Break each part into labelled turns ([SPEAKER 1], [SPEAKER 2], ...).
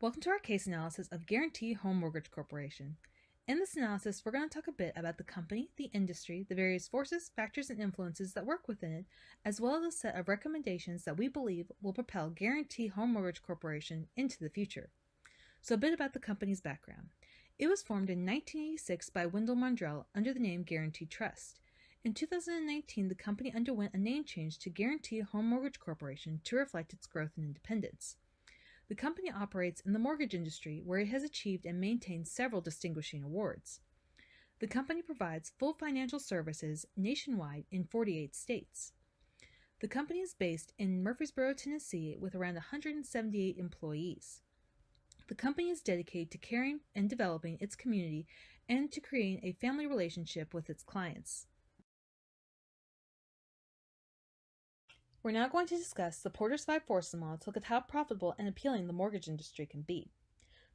[SPEAKER 1] Welcome to our case analysis of Guarantee Home Mortgage Corporation. In this analysis, we're going to talk a bit about the company, the industry, the various forces, factors, and influences that work within it, as well as a set of recommendations that we believe will propel Guarantee Home Mortgage Corporation into the future. So a bit about the company's background. It was formed in 1986 by Wendell Mondrell under the name Guarantee Trust. In 2019, the company underwent a name change to Guarantee Home Mortgage Corporation to reflect its growth and independence. The company operates in the mortgage industry, where it has achieved and maintained several distinguishing awards. The company provides full financial services nationwide in 48 states. The company is based in Murfreesboro, Tennessee, with around 178 employees. The company is dedicated to caring and developing its community and to creating a family relationship with its clients. We're now going to discuss the Porter's 5 Forces model to look at how profitable and appealing the mortgage industry can be.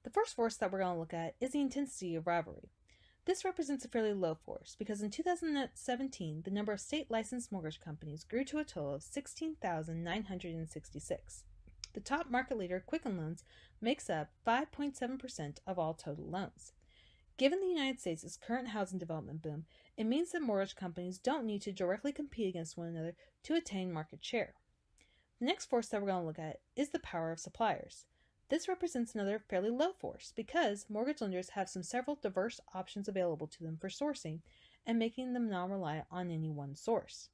[SPEAKER 1] The first force that we're going to look at is the intensity of rivalry. This represents a fairly low force because in 2017, the number of state licensed mortgage companies grew to a total of 16,966. The top market leader, Quicken Loans, makes up 5.7% of all total loans. Given the United States' current housing development boom, it means that mortgage companies don't need to directly compete against one another to attain market share. The next force that we're going to look at is the power of suppliers. This represents another fairly low force because mortgage lenders have several diverse options available to them for sourcing and making them not rely on any one source.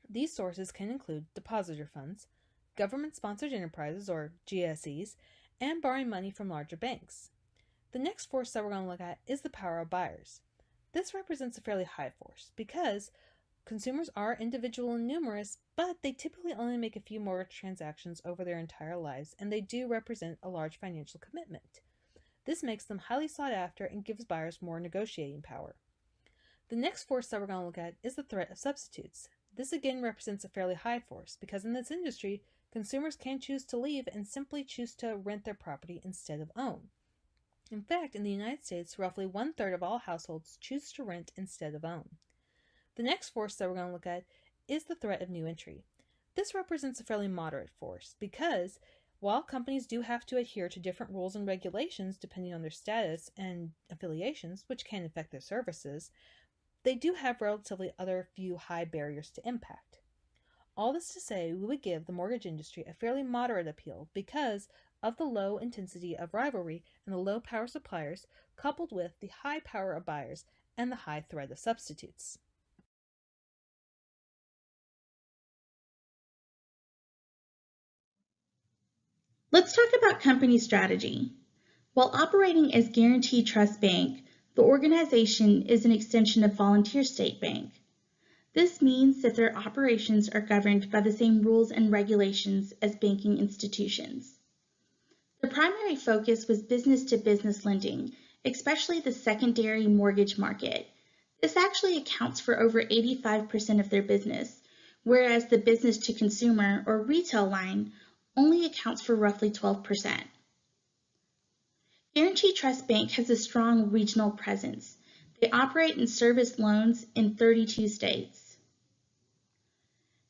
[SPEAKER 1] These sources can include depositor funds, government-sponsored enterprises or GSEs, and borrowing money from larger banks. The next force that we're going to look at is the power of buyers. This represents a fairly high force because consumers are individual and numerous, but they typically only make a few mortgage transactions over their entire lives, and they do represent a large financial commitment. This makes them highly sought after and gives buyers more negotiating power. The next force that we're going to look at is the threat of substitutes. This again represents a fairly high force because in this industry, consumers can choose to leave and simply choose to rent their property instead of own. In fact, in the United States, roughly 1/3 of all households choose to rent instead of own. The next force that we're going to look at is the threat of new entry. This represents a fairly moderate force because while companies do have to adhere to different rules and regulations depending on their status and affiliations, which can affect their services, they do have relatively other few high barriers to impact. All this to say, we would give the mortgage industry a fairly moderate appeal because of the low intensity of rivalry and the low power of suppliers, coupled with the high power of buyers and the high threat of substitutes.
[SPEAKER 2] Let's talk about company strategy. While operating as Guarantee Trust Bank, the organization is an extension of Volunteer State Bank. This means that their operations are governed by the same rules and regulations as banking institutions. The primary focus was business-to-business lending, especially the secondary mortgage market. This actually accounts for over 85% of their business, whereas the business-to-consumer or retail line only accounts for roughly 12%. Guarantee Trust Bank has a strong regional presence. They operate and service loans in 32 states.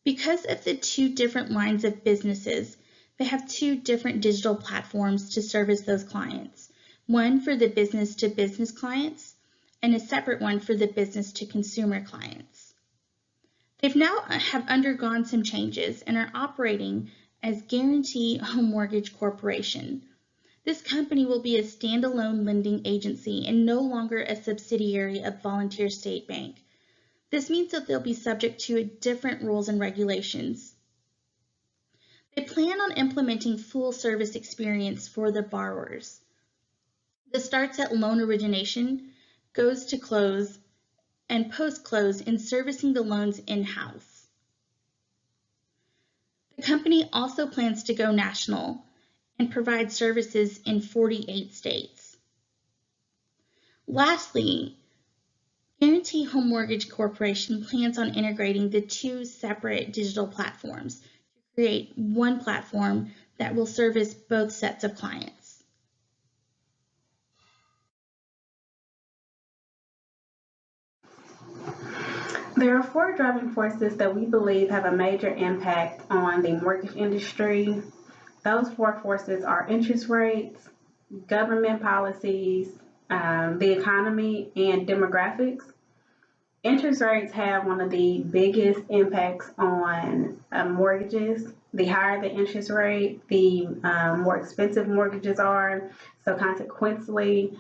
[SPEAKER 2] Because of the two different lines of businesses, they have two different digital platforms to service those clients, one for the business-to-business clients and a separate one for the business-to-consumer clients. They've now have undergone some changes and are operating as Guarantee Home Mortgage Corporation. This company will be a standalone lending agency and no longer a subsidiary of Volunteer State Bank. This means that they'll be subject to different rules and regulations. They plan on implementing full service experience for the borrowers. This starts at loan origination, goes to close, and post-close in servicing the loans in-house. The company also plans to go national and provide services in 48 states. Lastly, Guarantee Home Mortgage Corporation plans on integrating the two separate digital platforms to create one platform that will service both sets of clients.
[SPEAKER 3] There are 4 driving forces that we believe have a major impact on the mortgage industry. Those four forces are interest rates, government policies, the economy, and demographics. Interest rates have one of the biggest impacts on mortgages. The higher the interest rate, the more expensive mortgages are. So, consequently,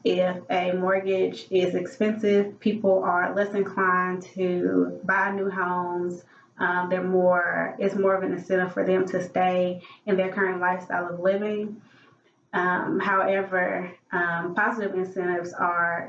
[SPEAKER 3] if a mortgage is expensive, people are less inclined to buy new homes. It's more of an incentive for them to stay in their current lifestyle of living. However, positive incentives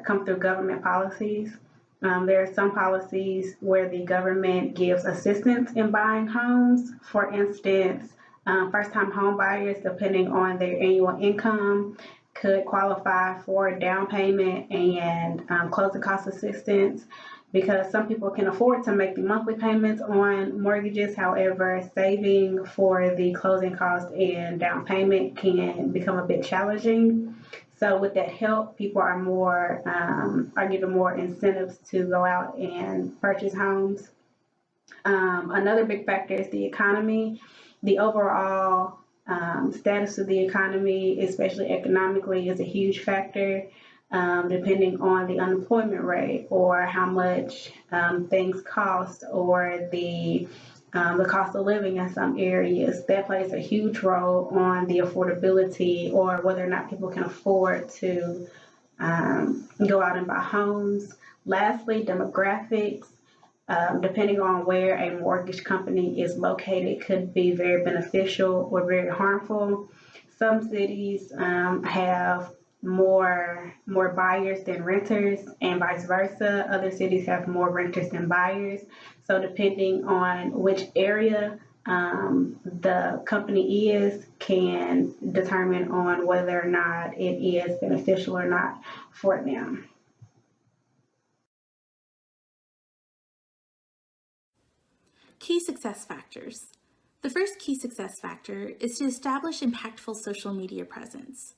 [SPEAKER 3] come through government policies. There are some policies where the government gives assistance in buying homes. For instance, first-time home buyers, depending on their annual income, could qualify for down payment and closing cost assistance because some people can afford to make the monthly payments on mortgages. However, saving for the closing cost and down payment can become a bit challenging. So with that help, people are given more incentives to go out and purchase homes. Another big factor is the economy. The overall status of the economy, especially economically, is a huge factor. Depending on the unemployment rate or how much things cost or the cost of living in some areas, that plays a huge role on the affordability or whether or not people can afford to go out and buy homes. Lastly, demographics. Depending on where a mortgage company is located, could be very beneficial or very harmful. Some cities have more buyers than renters, and vice versa. Other cities have more renters than buyers. So depending on which area the company is, can determine on whether or not it is beneficial or not for them.
[SPEAKER 2] Key success factors. The first key success factor is to establish impactful social media presence.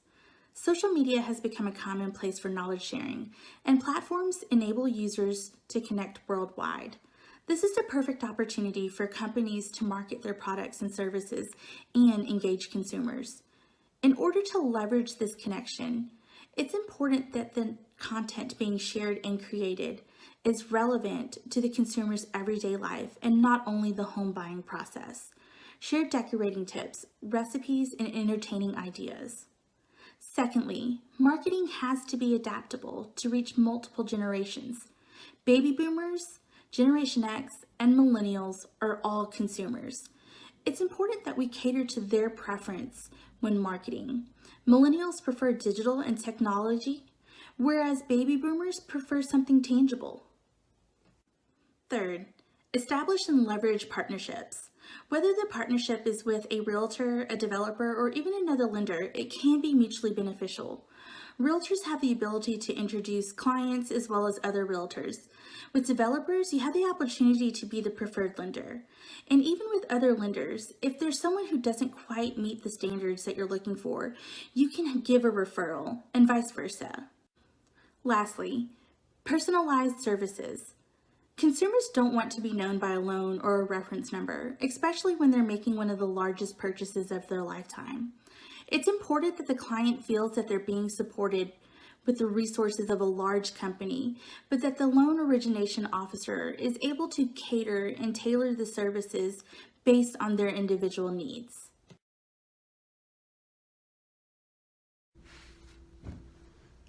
[SPEAKER 2] Social media has become a commonplace for knowledge sharing, and platforms enable users to connect worldwide. This is a perfect opportunity for companies to market their products and services and engage consumers. In order to leverage this connection, it's important that the content being shared and created is relevant to the consumer's everyday life and not only the home buying process. Share decorating tips, recipes, and entertaining ideas. Secondly, marketing has to be adaptable to reach multiple generations. Baby boomers, Generation X, and millennials are all consumers. It's important that we cater to their preference when marketing. Millennials prefer digital and technology, whereas baby boomers prefer something tangible. Third, establish and leverage partnerships. Whether the partnership is with a realtor, a developer, or even another lender, it can be mutually beneficial. Realtors have the ability to introduce clients as well as other realtors. With developers, you have the opportunity to be the preferred lender. And even with other lenders, if there's someone who doesn't quite meet the standards that you're looking for, you can give a referral and vice versa. Lastly, personalized services. Consumers don't want to be known by a loan or a reference number, especially when they're making one of the largest purchases of their lifetime. It's important that the client feels that they're being supported with the resources of a large company, but that the loan origination officer is able to cater and tailor the services based on their individual needs.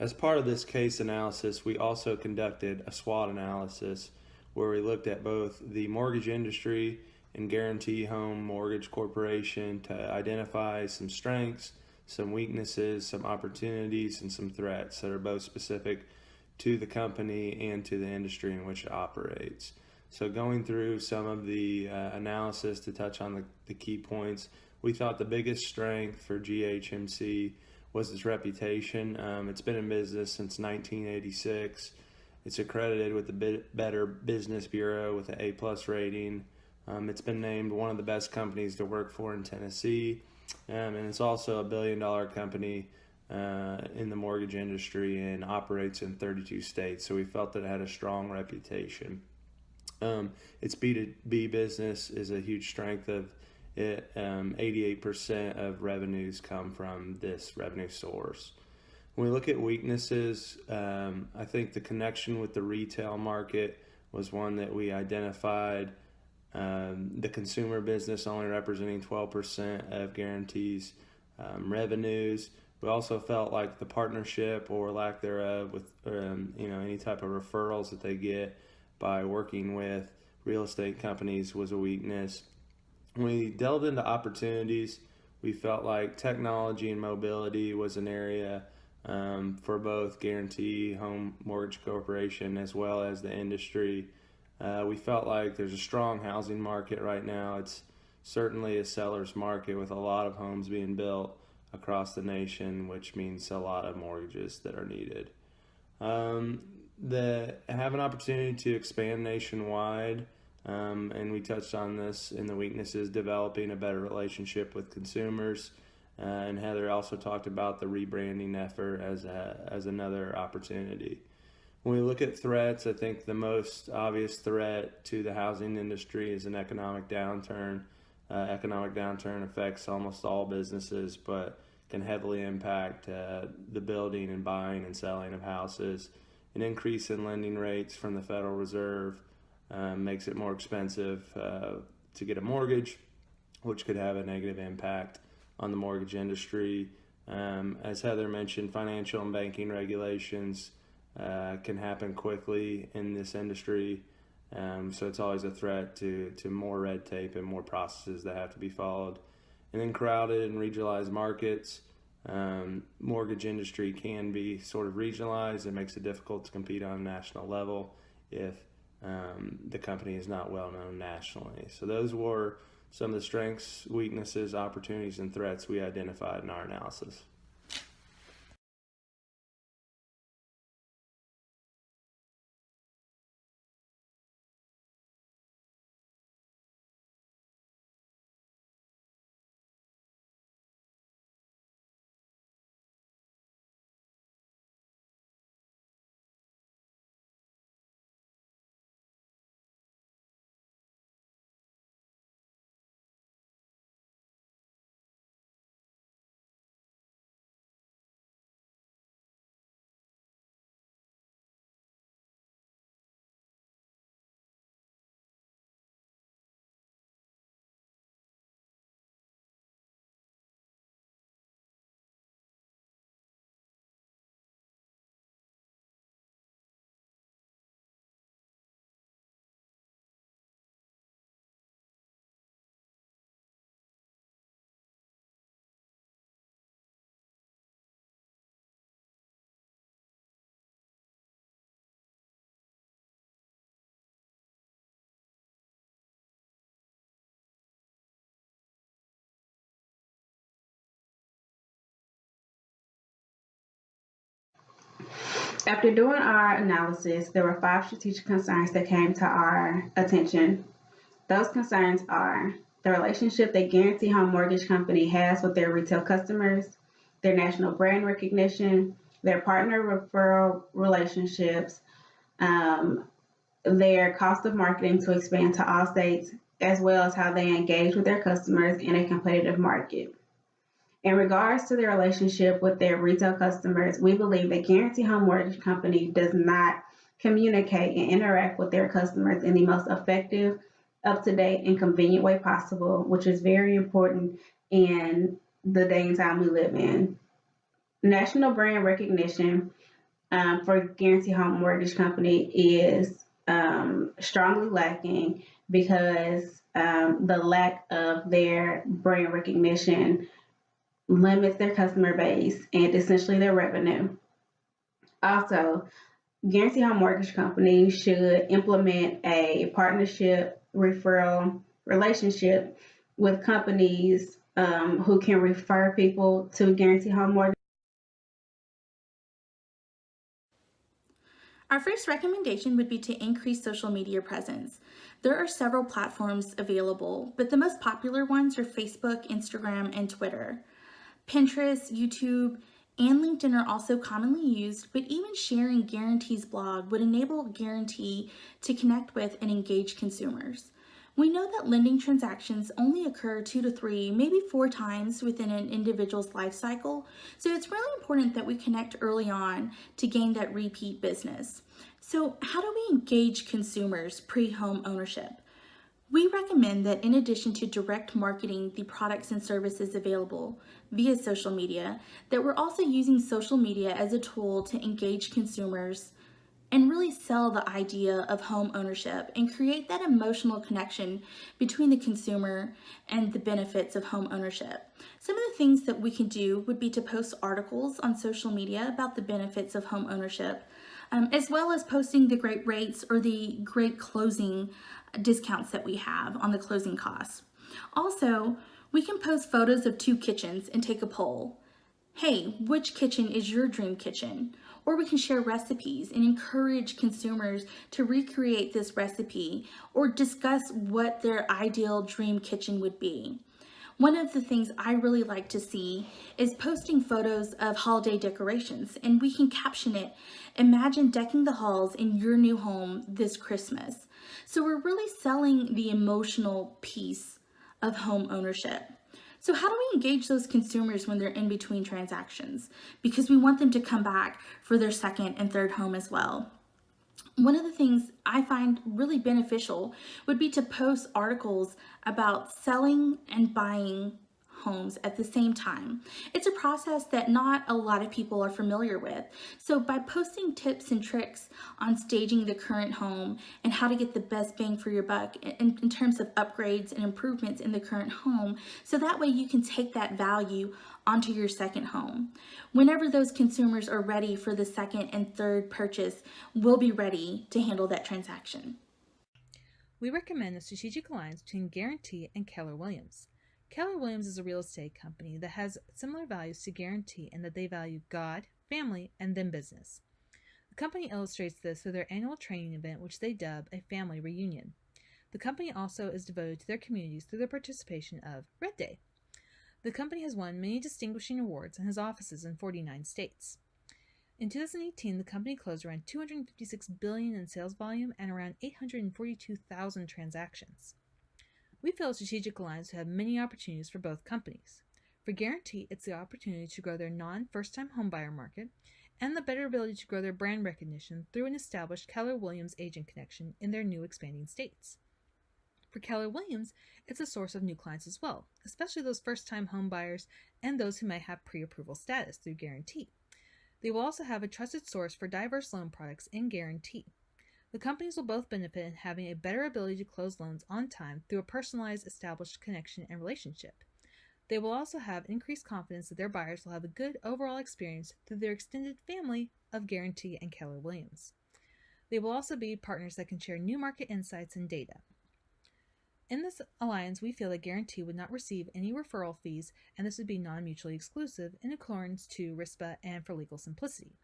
[SPEAKER 4] As part of this case analysis, we also conducted a SWOT analysis where we looked at both the mortgage industry and Guarantee Home Mortgage Corporation to identify some strengths, some weaknesses, some opportunities, and some threats that are both specific to the company and to the industry in which it operates. So going through some of the analysis to touch on the key points, we thought the biggest strength for GHMC was its reputation. It's been in business since 1986. It's accredited with the Better Business Bureau with an A+ rating. It's been named one of the best companies to work for in Tennessee. And it's also a $1 billion company in the mortgage industry and operates in 32 states. So we felt that it had a strong reputation. Its B2B business is a huge strength of 88% of revenues come from this revenue source. When we look at weaknesses, I think the connection with the retail market was one that we identified. The consumer business only representing 12% of Guarantee's revenues. We also felt like the partnership or lack thereof with any type of referrals that they get by working with real estate companies was a weakness. When we delved into opportunities, we felt like technology and mobility was an area for both Guarantee Home Mortgage Corporation as well as the industry. We felt like there's a strong housing market right now. It's certainly a seller's market with a lot of homes being built across the nation, which means a lot of mortgages that are needed. Have an opportunity to expand nationwide, and we touched on this in the weaknesses, developing a better relationship with consumers. And Heather also talked about the rebranding effort as another opportunity. When we look at threats, I think the most obvious threat to the housing industry is an economic downturn. Economic downturn affects almost all businesses, but can heavily impact the building and buying and selling of houses. An increase in lending rates from the Federal Reserve makes it more expensive to get a mortgage, which could have a negative impact on the mortgage industry. As Heather mentioned, financial and banking regulations can happen quickly in this industry. So it's always a threat to more red tape and more processes that have to be followed. And then crowded and regionalized markets. Mortgage industry can be sort of regionalized. It makes it difficult to compete on a national level if the company is not well known nationally. So those were some of the strengths, weaknesses, opportunities, and threats we identified in our analysis.
[SPEAKER 3] After doing our analysis, there were 5 strategic concerns that came to our attention. Those concerns are the relationship that Guarantee Home Mortgage Company has with their retail customers, their national brand recognition, their partner referral relationships, their cost of marketing to expand to all states, as well as how they engage with their customers in a competitive market. In regards to their relationship with their retail customers, we believe that Guarantee Home Mortgage Company does not communicate and interact with their customers in the most effective, up-to-date, and convenient way possible, which is very important in the day and time we live in. National brand recognition for Guarantee Home Mortgage Company is strongly lacking because the lack of their brand recognition limits their customer base and essentially their revenue. Also, Guarantee Home Mortgage Company should implement a partnership referral relationship with companies who can refer people to Guarantee Home Mortgage.
[SPEAKER 2] Our first recommendation would be to increase social media presence. There are several platforms available, but the most popular ones are Facebook, Instagram, and Twitter. Pinterest, YouTube, and LinkedIn are also commonly used, but even sharing Guarantee's blog would enable Guarantee to connect with and engage consumers. We know that lending transactions only occur 2 to 3, maybe 4 times within an individual's life cycle, so it's really important that we connect early on to gain that repeat business. So, how do we engage consumers pre-home ownership? We recommend that in addition to direct marketing the products and services available via social media, that we're also using social media as a tool to engage consumers and really sell the idea of home ownership and create that emotional connection between the consumer and the benefits of home ownership. Some of the things that we can do would be to post articles on social media about the benefits of home ownership, as well as posting the great rates or the great closing discounts that we have on the closing costs. Also, we can post photos of 2 kitchens and take a poll. Hey, which kitchen is your dream kitchen? Or we can share recipes and encourage consumers to recreate this recipe or discuss what their ideal dream kitchen would be. One of the things I really like to see is posting photos of holiday decorations, and we can caption it, "Imagine decking the halls in your new home this Christmas." So we're really selling the emotional piece of home ownership. So how do we engage those consumers when they're in between transactions? Because we want them to come back for their second and third home as well. One of the things I find really beneficial would be to post articles about selling and buying homes at the same time. It's a process that not a lot of people are familiar with. So by posting tips and tricks on staging the current home and how to get the best bang for your buck in terms of upgrades and improvements in the current home, so that way you can take that value onto your second home. Whenever those consumers are ready for the second and third purchase, we'll be ready to handle that transaction.
[SPEAKER 1] We recommend a strategic alliance between Guarantee and Keller Williams. Keller Williams is a real estate company that has similar values to Guarantee in that they value God, family, and then business. The company illustrates this through their annual training event, which they dub a family reunion. The company also is devoted to their communities through their participation of Red Day. The company has won many distinguishing awards and has offices in 49 states. In 2018, the company closed around $256 billion in sales volume and around 842,000 transactions. We feel a strategic alliance would have many opportunities for both companies. For Guarantee, it's the opportunity to grow their non-first-time homebuyer market and the better ability to grow their brand recognition through an established Keller Williams agent connection in their new expanding states. For Keller Williams, it's a source of new clients as well, especially those first-time homebuyers and those who may have pre-approval status through Guarantee. They will also have a trusted source for diverse loan products in Guarantee. The companies will both benefit in having a better ability to close loans on time through a personalized, established connection and relationship. They will also have increased confidence that their buyers will have a good overall experience through their extended family of Guarantee and Keller Williams. They will also be partners that can share new market insights and data. In this alliance, we feel that Guarantee would not receive any referral fees, and this would be non-mutually exclusive in accordance to RISPA and for legal simplicity.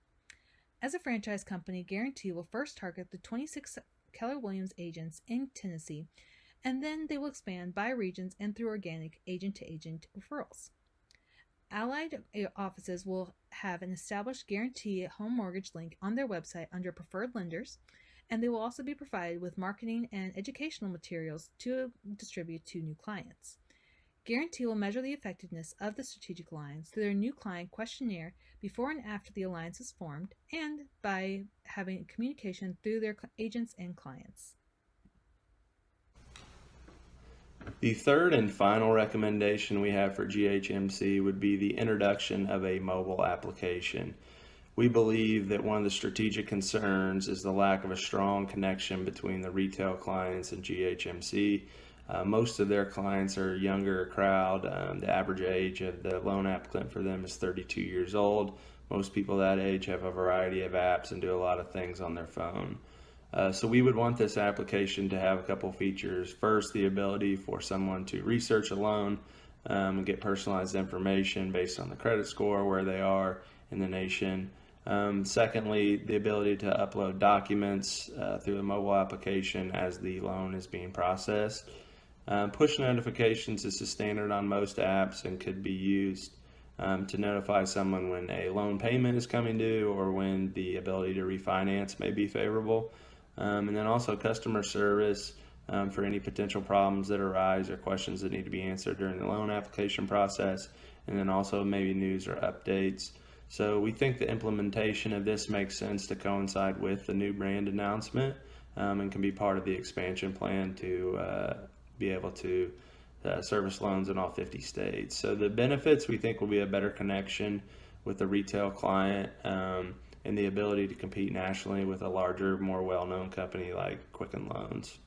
[SPEAKER 1] As a franchise company, Guarantee will first target the 26 Keller Williams agents in Tennessee, and then they will expand by regions and through organic agent-to-agent referrals. Allied offices will have an established Guarantee home mortgage link on their website under preferred lenders, and they will also be provided with marketing and educational materials to distribute to new clients. Guarantee will measure the effectiveness of the strategic alliance through their new client questionnaire before and after the alliance is formed, and by having communication through their agents and clients.
[SPEAKER 4] The third and final recommendation we have for GHMC would be the introduction of a mobile application. We believe that one of the strategic concerns is the lack of a strong connection between the retail clients and GHMC. Most of their clients are a younger crowd. The average age of the loan applicant for them is 32 years old. Most people that age have a variety of apps and do a lot of things on their phone. So we would want this application to have a couple features. First, the ability for someone to research a loan and get personalized information based on the credit score, where they are in the nation. Secondly, the ability to upload documents through the mobile application as the loan is being processed. Push notifications is a standard on most apps and could be used to notify someone when a loan payment is coming due or when the ability to refinance may be favorable. And then also customer service for any potential problems that arise or questions that need to be answered during the loan application process, and then also maybe news or updates. So we think the implementation of this makes sense to coincide with the new brand announcement, and can be part of the expansion plan to be able to service loans in all 50 states. So the benefits we think will be a better connection with the retail client, and the ability to compete nationally with a larger, more well-known company like Quicken Loans.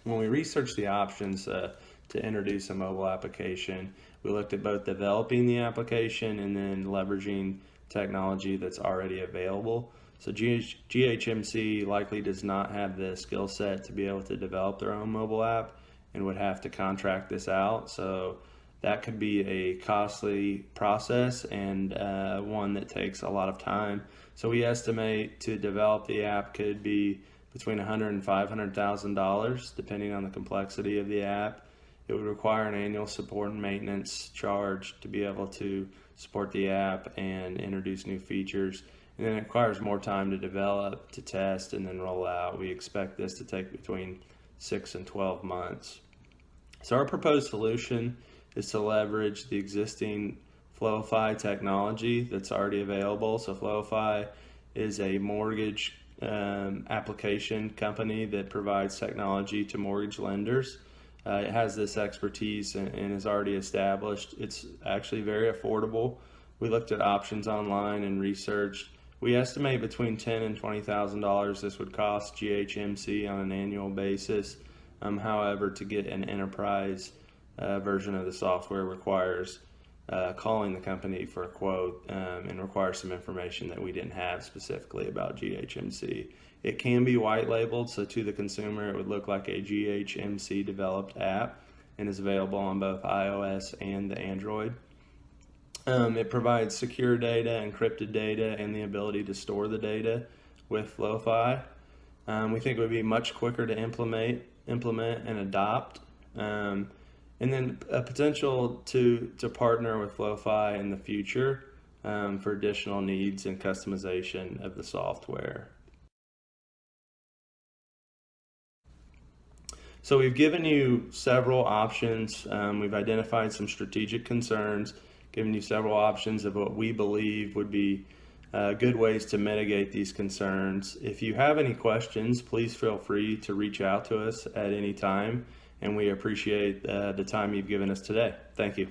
[SPEAKER 4] When we researched the options to introduce a mobile application, we looked at both developing the application and then leveraging technology that's already available. So GHMC likely does not have the skill set to be able to develop their own mobile app and would have to contract this out. So that could be a costly process and one that takes a lot of time. So we estimate to develop the app could be between $100,000 and $500,000, depending on the complexity of the app. It would require an annual support and maintenance charge to be able to support the app and introduce new features. And then it requires more time to develop, to test, and then roll out. We expect this to take between 6 and 12 months. So our proposed solution is to leverage the existing Flowify technology that's already available. So Flowify is a mortgage application company that provides technology to mortgage lenders. It has this expertise and is already established. It's actually very affordable. We looked at options online and researched. We estimate between $10,000 and $20,000 this would cost GHMC on an annual basis. However, to get an enterprise version of the software requires calling the company for a quote and requires some information that we didn't have specifically about GHMC. It can be white labeled, so to the consumer it would look like a GHMC developed app and is available on both iOS and the Android. It provides secure data, encrypted data, and the ability to store the data with Flowify. We think it would be much quicker to implement and adopt. And then a potential to partner with Flowify in the future for additional needs and customization of the software. So we've given you several options. We've identified some strategic concerns, given you several options of what we believe would be good ways to mitigate these concerns. If you have any questions, please feel free to reach out to us at any time, and we appreciate the time you've given us today. Thank you.